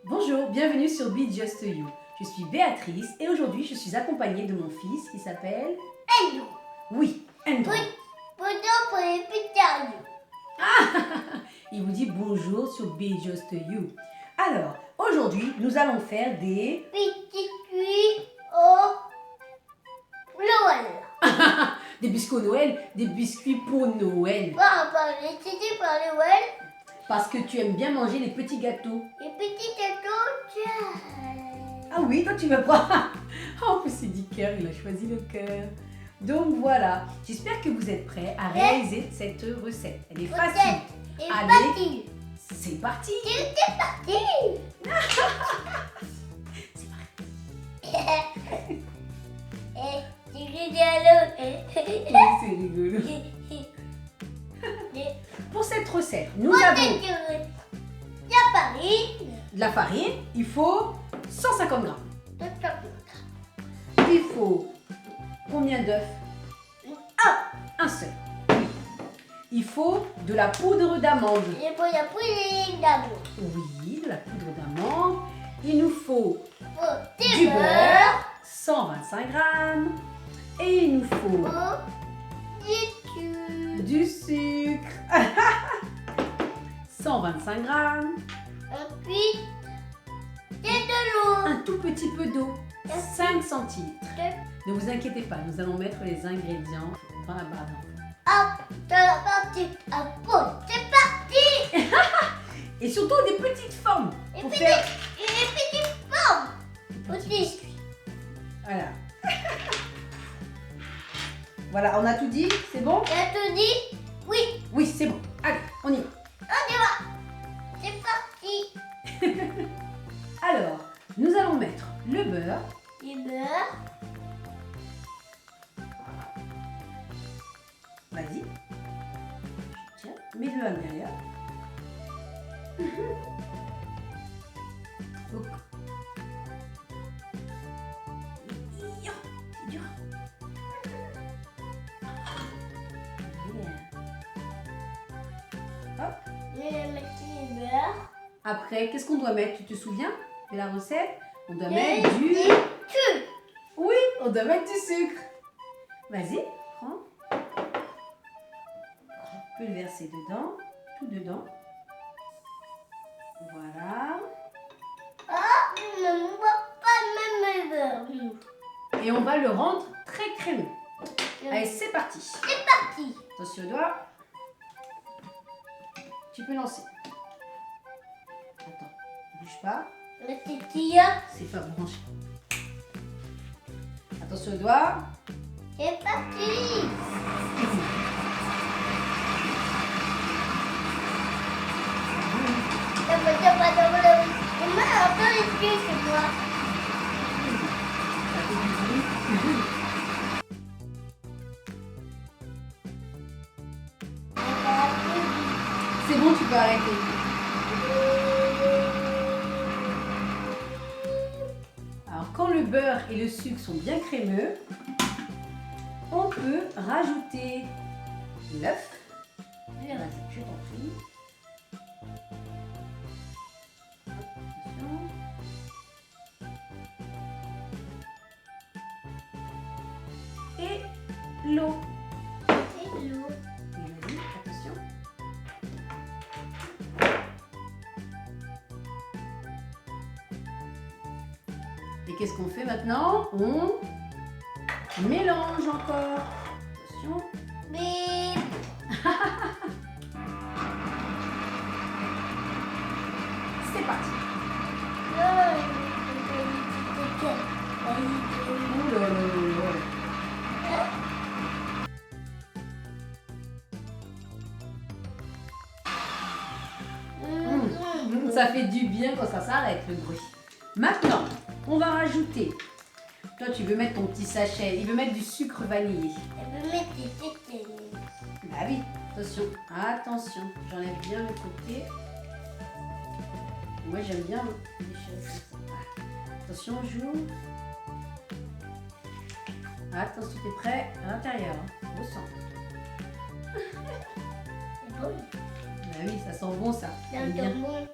Bonjour, bienvenue sur Be Just You. Je suis Béatrice et aujourd'hui je suis accompagnée de mon fils qui s'appelle Andrew. Oui, Andrew. Bonjour pour les petits. Il vous dit bonjour sur Be Just You. Alors, aujourd'hui nous allons faire des Biscuits au Noël. des biscuits au Noël, des biscuits pour Noël. C'était par Noël. Parce que tu aimes bien manger les petits gâteaux. Les petits gâteaux, tiens. Ah oui, toi tu veux pas. En plus c'est du cœur, il a choisi le cœur. Donc voilà, j'espère que vous êtes prêts à réaliser cette recette. Elle est facile. Et Allez, c'est parti. C'est parti. C'est parti. C'est rigolo. Oui, c'est rigolo. Pour cette recette, nous avons La farine. de la farine, il faut 150 grammes. Il faut combien d'œufs? Un seul. Il faut de la poudre d'amande. Et pour la poudre d'amour. Oui, de la poudre d'amande. Il nous faut Du du beurre. beurre, 125 grammes. Et il nous faut du sucre, 125 grammes. Ensuite, c'est de l'eau. Un tout petit peu d'eau, 5 centilitres. Ne vous inquiétez pas, nous allons mettre les ingrédients dans la barre d'enfant. Hop, dans la partie à pot. C'est parti. Et surtout des petites formes Et pour puis faire les petites formes. des petits Aussi. biscuits. Voilà. Voilà, on a tout dit, c'est bon? Tu as tout dit? Oui, Oui, c'est bon. Allez, on y va. on y va. C'est parti. Alors, nous allons mettre le beurre. Du beurre. Vas-y. Tiens, mets-le à l'intérieur. Donc. C'est dur. Hop. Je vais mettre du beurre. Après, qu'est-ce qu'on doit mettre? Tu te souviens de la recette? On doit Et mettre du... sucre. Oui, on doit mettre du sucre. Vas-y, prends. On peut le verser dedans, tout dedans. Voilà. Ah, je ne vois pas même le beurre. Et on va le rendre très crémeux. Allez, c'est parti. C'est parti. Attention au doigt. Tu peux lancer. Attends, ne bouge pas. Le tétilla. C'est pas branché. Attention au doigt. C'est parti. Maman, un peu les pieds, c'est moi. Ça fait du bruit. C'est bon, tu peux arrêter. Alors, quand le beurre et le sucre sont bien crémeux, on peut rajouter l'œuf. Vas-y, je t'en prie. Attention. Et l'eau. C'est l'eau. Et vas-y, attention. Et qu'est-ce qu'on fait maintenant? On mélange encore. Attention. Bip. C'est parti. Ouh là là là là. Ça fait du bien quand ça s'arrête le bruit. Maintenant, on va rajouter. Toi, tu veux mettre ton petit sachet. Il veut mettre du sucre vanillé. Elle veut mettre des tétés. Bah oui, attention, attention. J'enlève bien le côté. Moi, j'aime bien les choses comme ça. Attention, on joue. Attention, t'es prêt à l'intérieur, hein, au centre. C'est bon. Bah oui, ça sent bon ça. C'est J'aime bien. bon.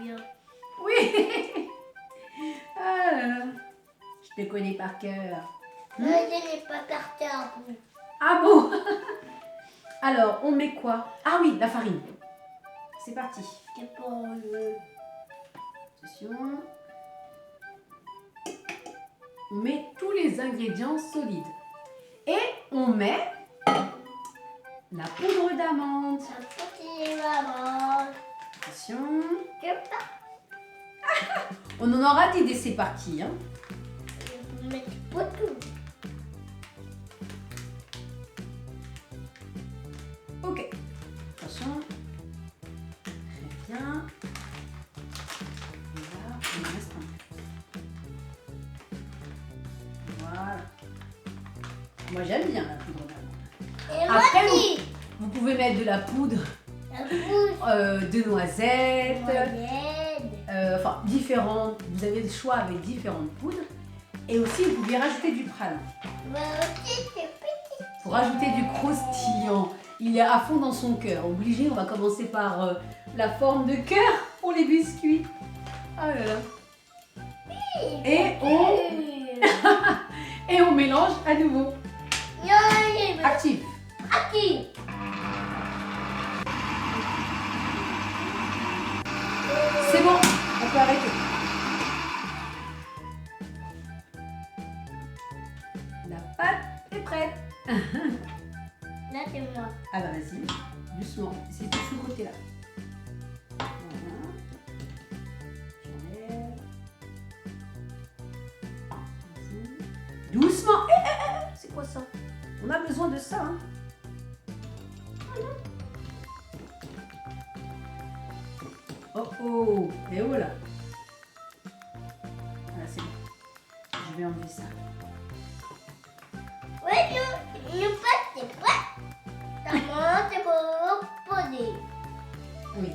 Bien. Oui, Ah là là. Je te connais par cœur. Je n'ai pas parti à bout. Ah bon? Alors, on met quoi? Ah oui, la farine. C'est parti. C'est pour le... Attention. On met tous les ingrédients solides. Et on met la poudre d'amande. Un petit maman. Attention. Je pas. On en aura dit des c'est parti. Hein. Je vais mettre beaucoup. Ok. Attention. Très bien. Et là, on en reste un peu. Voilà. Moi, j'aime bien la poudre d'amande. Et Après, moi aussi. Vous pouvez mettre de la poudre La bouche. de noisettes. Moyenne. Enfin, différentes. Vous avez le choix avec différentes poudres. Et aussi, vous pouvez rajouter du pralin. Moi aussi, c'est petit. Pour rajouter du croustillant. Il est à fond dans son cœur. Obligé, on va commencer par la forme de cœur pour les biscuits. Oh là là. Et on mélange à nouveau. Actif. Actif. C'est bon, on peut arrêter. La pâte est prête. Là, c'est moi. Ah bah vas-y, doucement. C'est tout ce côté-là. Voilà. J'enlève. Vas-y. Doucement. C'est quoi ça? On a besoin de ça. Hein. Oh oh. Et voilà. Voilà, c'est bon. Je vais enlever ça. Oui, nous pas, c'est prêt. Maman, c'est pour reposer. Oui.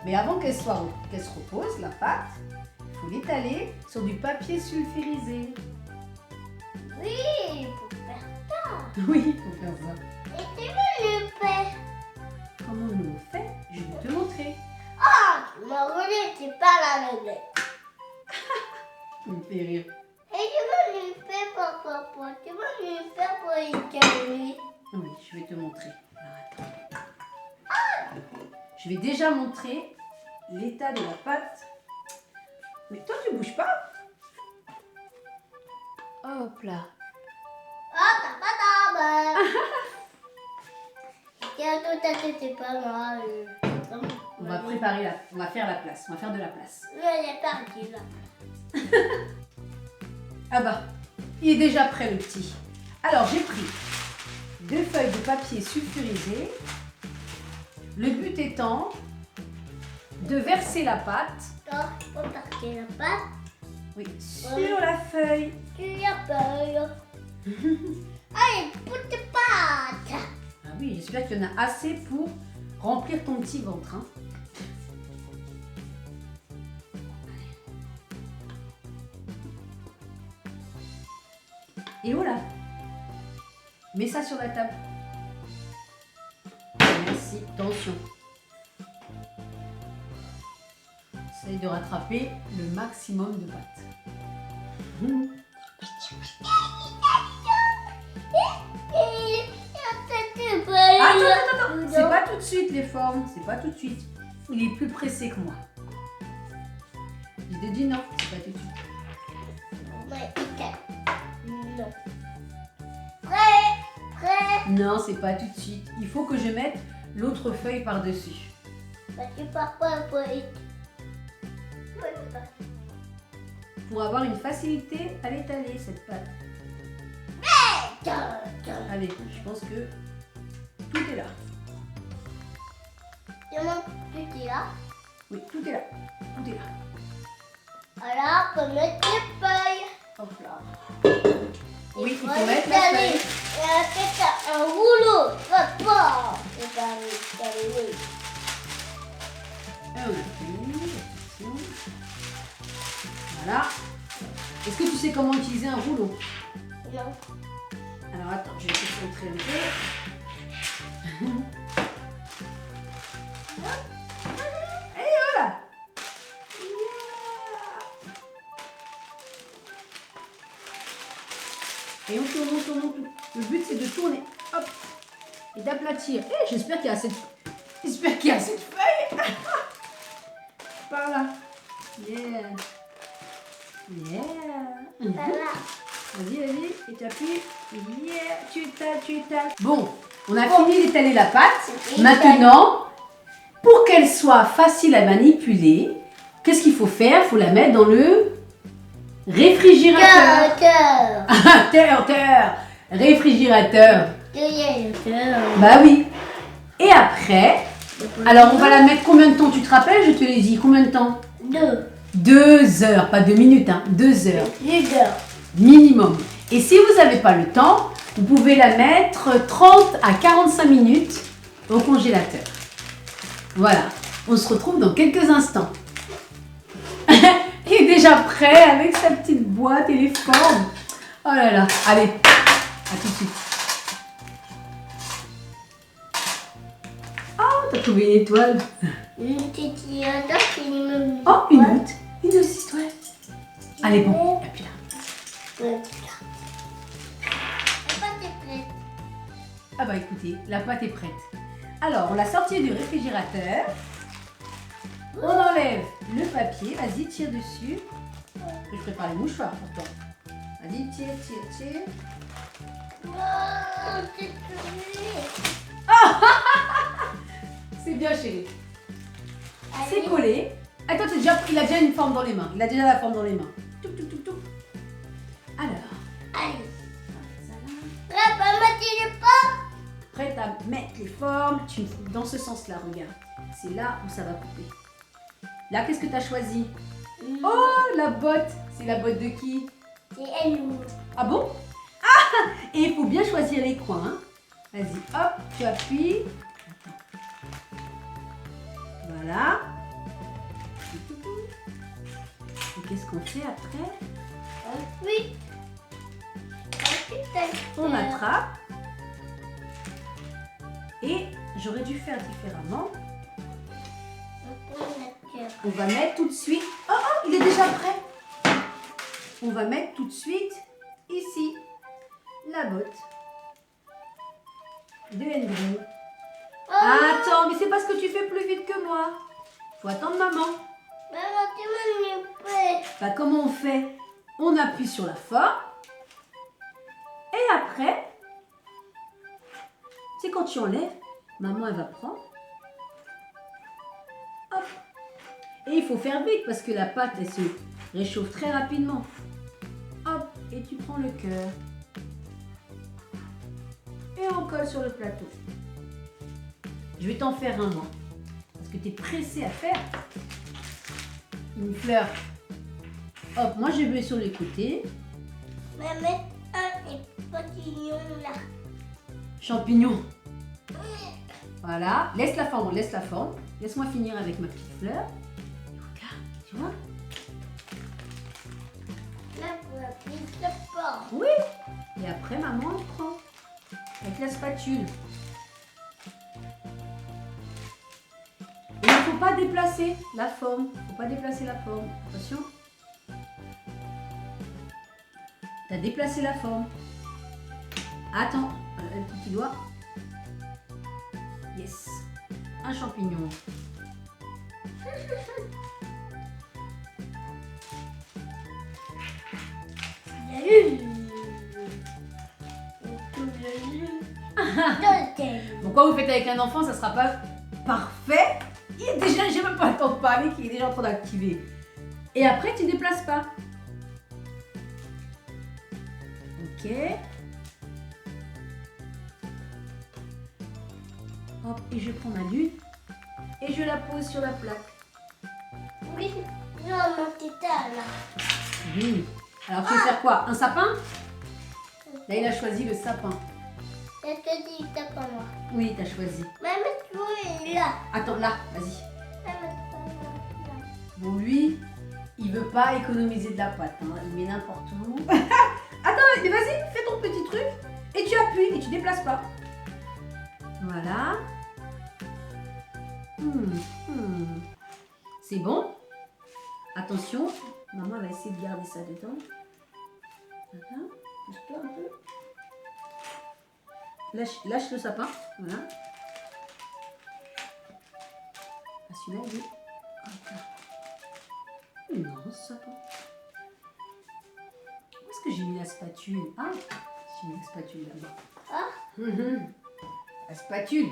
Mais avant qu'elle se repose, la pâte, il faut l'étaler sur du papier sulfurisé. Oui, pour faire ça. Oui, il faut faire ça. Et tu veux le faire? Comment on le fait? Je vais te montrer. Ah, tu m'as volé, c'est pas la réglette. Tu me fais rire. Et tu veux le faire, papa? Tu veux le faire pour les calmer? Oui, je vais te montrer. Alors, attends. Je vais déjà montrer l'état de la pâte. Mais toi, tu bouges pas. Hop là. Ah, t'as pas d'arbre. Tiens, tout à fait, c'est pas mal. On va préparer on va faire la place. On va faire de la place. Oui, elle est partie là. Ah bah, il est déjà prêt le petit. Alors, j'ai pris 2 feuilles de papier sulfurisé. Le but étant de verser la pâte, Donc, faut partir la pâte. oui, sur la feuille. Tu as peur. Allez, petite pâte. Ah oui, j'espère qu'il y en a assez pour remplir ton petit ventre. Hein. Et voilà. Mets ça sur la table. Merci. Attention. Essaye de rattraper le maximum de pâte. Attends. C'est pas tout de suite les formes. C'est pas tout de suite. Il est plus pressé que moi. Je te dis non, c'est pas tout de suite. Non. Prêt. Non, c'est pas tout de suite. Il faut que je mette l'autre feuille par-dessus. Bah, tu pars pas un peu. Pour avoir une facilité à l'étaler, cette pâte. Allez, je pense que tout est là. Tu es là. Oui, tout est là. Tout est là. Alors, on peut mettre les feuilles. Hop là. Oui, il faut mettre la feuille. Et après, t'as un rouleau. Très fort. Et t'as oui. Ah, on a fait. Attention. Voilà. Est-ce que tu sais comment utiliser un rouleau? Non. Alors attends, je vais te montrer un peu. Et voilà. Et on tourne, on tourne, on tourne. Le but, c'est de tourner. Hop. Et d'aplatir. Eh, j'espère qu'il y a assez de... J'espère qu'il y a assez de feuilles. Par là. Yeah. Yeah. Voilà. Vas-y, vas-y. Et tu appuies. Yeah. Tu étales. Bon, on a fini d'étaler la pâte. Maintenant, pour qu'elle soit facile à manipuler, qu'est-ce qu'il faut faire? Il faut la mettre dans le réfrigérateur. Terre. Réfrigérateur. Bah oui. Et après, alors on va la mettre combien de temps? Tu te rappelles? Je te l'ai dit. Combien de temps? 2 heures. Pas 2 minutes, hein. 2 heures. Minimum. Et si vous n'avez pas le temps, vous pouvez la mettre 30 à 45 minutes au congélateur. Voilà. On se retrouve dans quelques instants. Il est déjà prêt avec sa petite boîte et les formes. Oh là là. Allez, à tout de suite. Oh, t'as trouvé une étoile. Une petite étoile qui me... Oh, une autre. Une autre étoile. Allez, bon. Et puis là. La pâte est prête. Ah bah écoutez, la pâte est prête. Alors, on l'a sortie du réfrigérateur. On enlève le papier. Vas-y, tire dessus. Je prépare les mouchoirs pour toi. Vas-y, tire. Oh, c'est collé. C'est bien, chérie. C'est Allez. collé. Attends, il a déjà une forme dans les mains. Il a déjà la forme dans les mains. Tout. Alors, Allez. ça là. Papa, m'as-tu pas? Prête à mettre les formes. Dans ce sens-là, regarde. C'est là où ça va couper. Là, qu'est-ce que tu as choisi? Oh, la botte. C'est la botte de qui? C'est elle. Ah bon? Ah! Et il faut bien choisir les coins. Hein. Vas-y, hop, tu appuies. Attends. Voilà. Et qu'est-ce qu'on fait après? Ensuite, On attrape. Et j'aurais dû faire différemment. On va mettre tout de suite. Oh, il est déjà prêt. On va mettre tout de suite ici la botte de Henry. Attends, mais c'est parce que tu fais plus vite que moi. Faut attendre maman. Maman, tu m'as mis prêt. Bah, comment on fait? On appuie sur la forme. Et après, c'est quand tu enlèves, maman elle va prendre. Hop. Et il faut faire vite parce que la pâte elle se réchauffe très rapidement. Hop, et tu prends le cœur. Et on colle sur le plateau. Je vais t'en faire un moi. Parce que tu es pressé à faire une fleur. Hop, moi je mets sur les côtés. Je vais mettre un échantillon là. Champignons. Voilà, laisse la forme. Laisse-moi finir avec ma petite fleur. Regarde, tu vois? Là, pour la petite forme. Oui. Et après, maman, elle prend avec la spatule. Et il ne faut pas déplacer la forme. Attention. Tu as déplacé la forme. Attends, un petit doigt. Yes. Un champignon. Pourquoi vous faites avec un enfant, ça sera pas parfait. Il est déjà, j'ai même pas le temps de parler, qu'il est déjà en train d'activer. Et après, tu ne déplaces pas. Ok. Hop, et je prends ma lune et je la pose sur la plaque. Oui, non, mon petit là. Oui. Alors, tu veux faire quoi? Un sapin? Là, il a choisi le sapin. Je te dis, t'as pas moi. Oui, t'as choisi. Maman, tu es là. Attends, là, vas-y. Maman, tu es là. Bon, lui, il veut pas économiser de la pâte. Hein. Il met n'importe où. Attends, mais vas-y, fais ton petit truc. Et tu appuies et tu déplaces pas. Voilà. C'est bon. Attention, maman va essayer de garder ça dedans. Voilà. Pousse-toi un peu. Lâche le sapin. Voilà. Ah, celui-là, il est... Oh, non, ce sapin. Où est-ce que j'ai mis la spatule? Ah, j'ai mis la spatule là-bas. Ah, La spatule.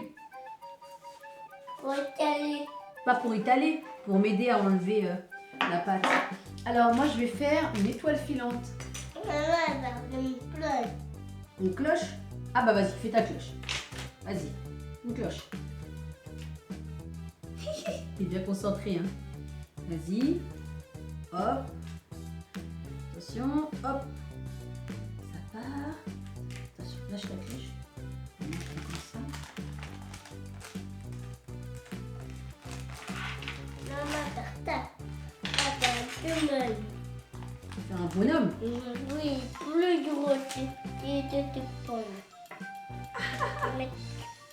pour étaler. Pas pour étaler, pour m'aider à enlever la pâte. Alors, moi, je vais faire une étoile filante. Maman, elle va me pleurer. Une cloche? Ah bah vas-y, fais ta cloche. Vas-y, une cloche. T'es bien concentré, hein. Vas-y. Hop. Attention, hop. Ça part. Attention, lâche la cloche. On marche comme ça. Maman, tartare. Attends, tu me... Faire un bonhomme. Oui, plus gros que tes pommes. Mettre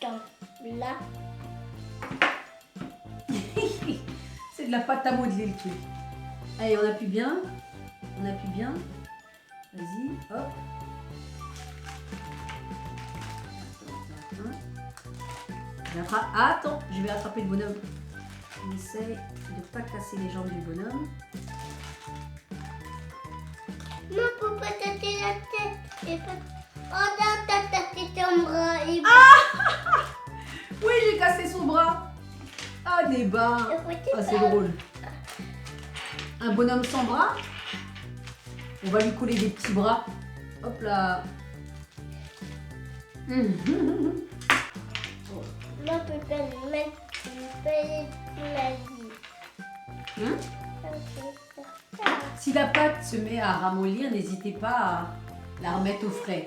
comme là. C'est de la pâte à modeler le truc. Allez, on appuie bien. On appuie bien. Vas-y, hop. Attends, je vais attraper le bonhomme. On essaye de ne pas casser les jambes du bonhomme. Non, faut pas tâter la tête. Et pas... Oh non, t'as tâté ton bras. Et... Oui, j'ai cassé son bras. Ah, débat. Ah, c'est drôle. Un bonhomme sans bras. On va lui coller des petits bras. Hop là. Non, peut pas le mettre. Tu peux la vie. Hein? Si la pâte se met à ramollir, n'hésitez pas à la remettre au frais.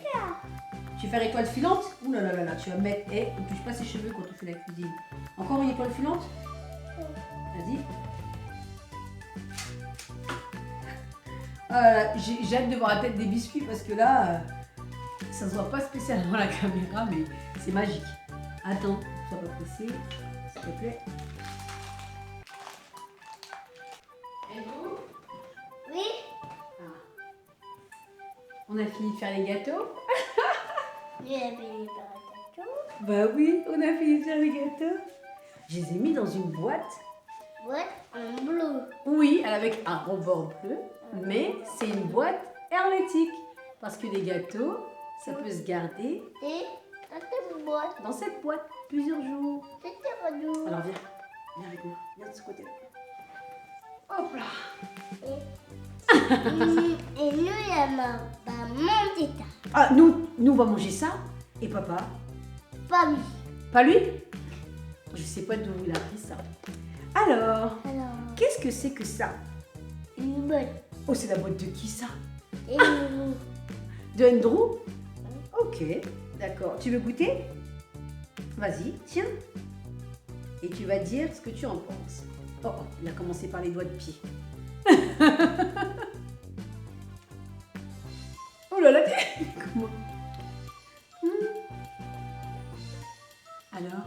Tu fais étoile filante? Ouh là là là là, tu vas mettre... ne touche pas ses cheveux quand tu fais la cuisine. Encore une étoile filante? Vas-y. J'ai hâte de voir la tête des biscuits parce que là, ça se voit pas spécialement à la caméra, mais c'est magique. Attends, sois pas pressé, s'il te plaît. Oui? On a fini de faire les gâteaux? J'ai fini par un gâteau. Bah oui, on a fini de faire les gâteaux. Je les ai mis dans une boîte. Ouais, en bleu. Oui, avec un rebord bleu, mais c'est une boîte hermétique. Parce que les gâteaux, ça peut se garder Et dans cette boîte, dans cette boîte plusieurs jours. c'était radou. Alors viens, viens avec moi, viens de ce côté-là. Hop là. Et nous, la maman va monter ça. Ah, nous on va manger ça. Et papa? Pas lui. Pas lui? Je sais pas d'où il a pris ça. Alors, Alors, qu'est-ce que c'est que ça? une boîte. Oh, c'est la boîte de qui ça? Et nous. De Andrew? Ok, d'accord. Tu veux goûter? Vas-y, tiens. Et tu vas dire ce que tu en penses. Oh, oh, il a commencé par les doigts de pied. Oh là là, comment? Alors,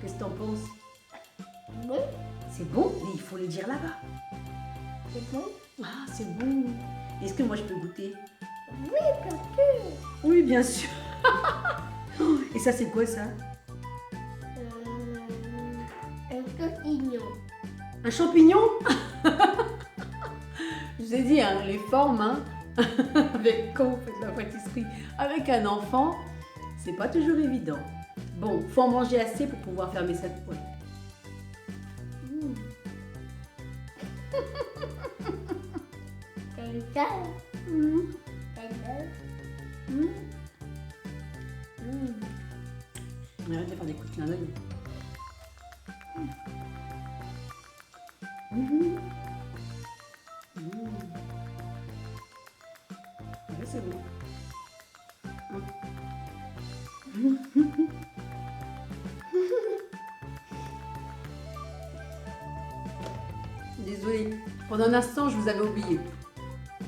qu'est-ce que t'en penses? Bon, C'est bon, mais il faut le dire là-bas. c'est bon. Ah, c'est bon. Est-ce que moi je peux goûter? Oui, bien sûr. Oui, bien sûr. Et ça, c'est quoi ça? Un champignon. Un champignon? Je vous ai dit, hein, les formes, hein, avec quand vous faites la pâtisserie avec un enfant, c'est pas toujours évident. Bon, faut en manger assez pour pouvoir fermer cette boîte. Comme ça. Mmh. Comme ça. Mmh. Mmh. Arrête de faire des coups de clin d'œil. Mmh. Mmh. Ouais, c'est bon. Désolée, pendant un instant je vous avais oublié.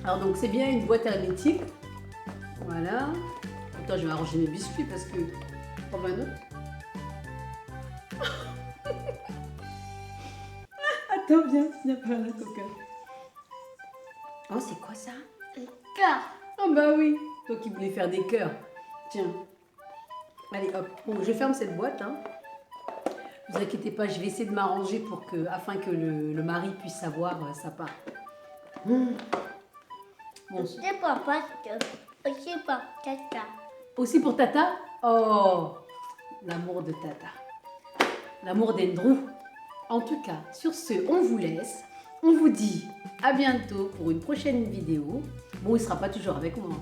Alors donc c'est bien une boîte hermétique. Voilà. Attends, je vais arranger mes biscuits parce que... Prends un autre. Attends, viens par là, coca. Oh, c'est quoi ça? Ça. Oh bah oui, Toi qui voulais faire des cœurs. Tiens. Allez, hop. Bon, je ferme cette boîte. Hein. Ne vous inquiétez pas, je vais essayer de m'arranger pour que, afin que le mari puisse savoir sa part. Bon, C'est pas aussi pour Tata. aussi pour Tata? Oh, l'amour de Tata. L'amour d'Andrew. En tout cas, sur ce, on vous laisse. On vous dit à bientôt pour une prochaine vidéo. Bon, il ne sera pas toujours avec moi.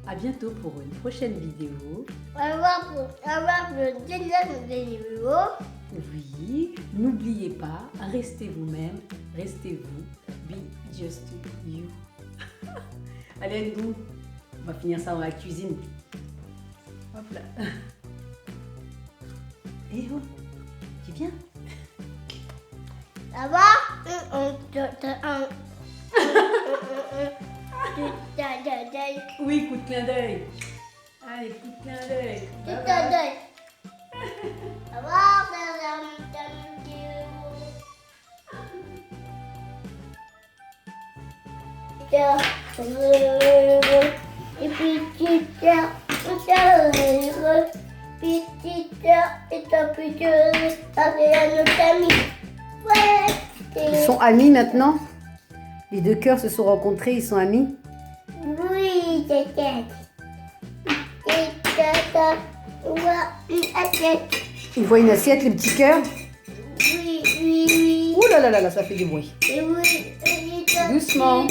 À bientôt pour une prochaine vidéo. On va voir le deuxième vidéo. Oui, n'oubliez pas, restez vous-même, restez vous, be just you. Allez, Andrew, on va finir ça dans la cuisine. Hop là. Et oh, tu viens? Ça va? Oui, coup de clin d'œil. Allez, coup de clin d'œil. Bye bye. Ça va? Et puis Ils sont amis maintenant? Les deux cœurs se sont rencontrés, ils sont amis? Oui, Ils voient une assiette, les petits cœurs? oui. Ouh là là là là, ça fait du bruit. Doucement.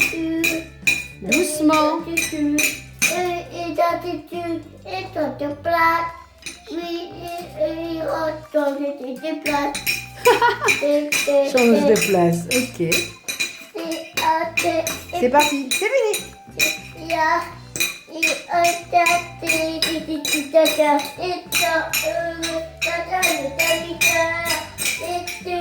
Doucement. Et dans tes places. Oui, et dans tes places. Change de place, ok. C'est parti, c'est fini. Et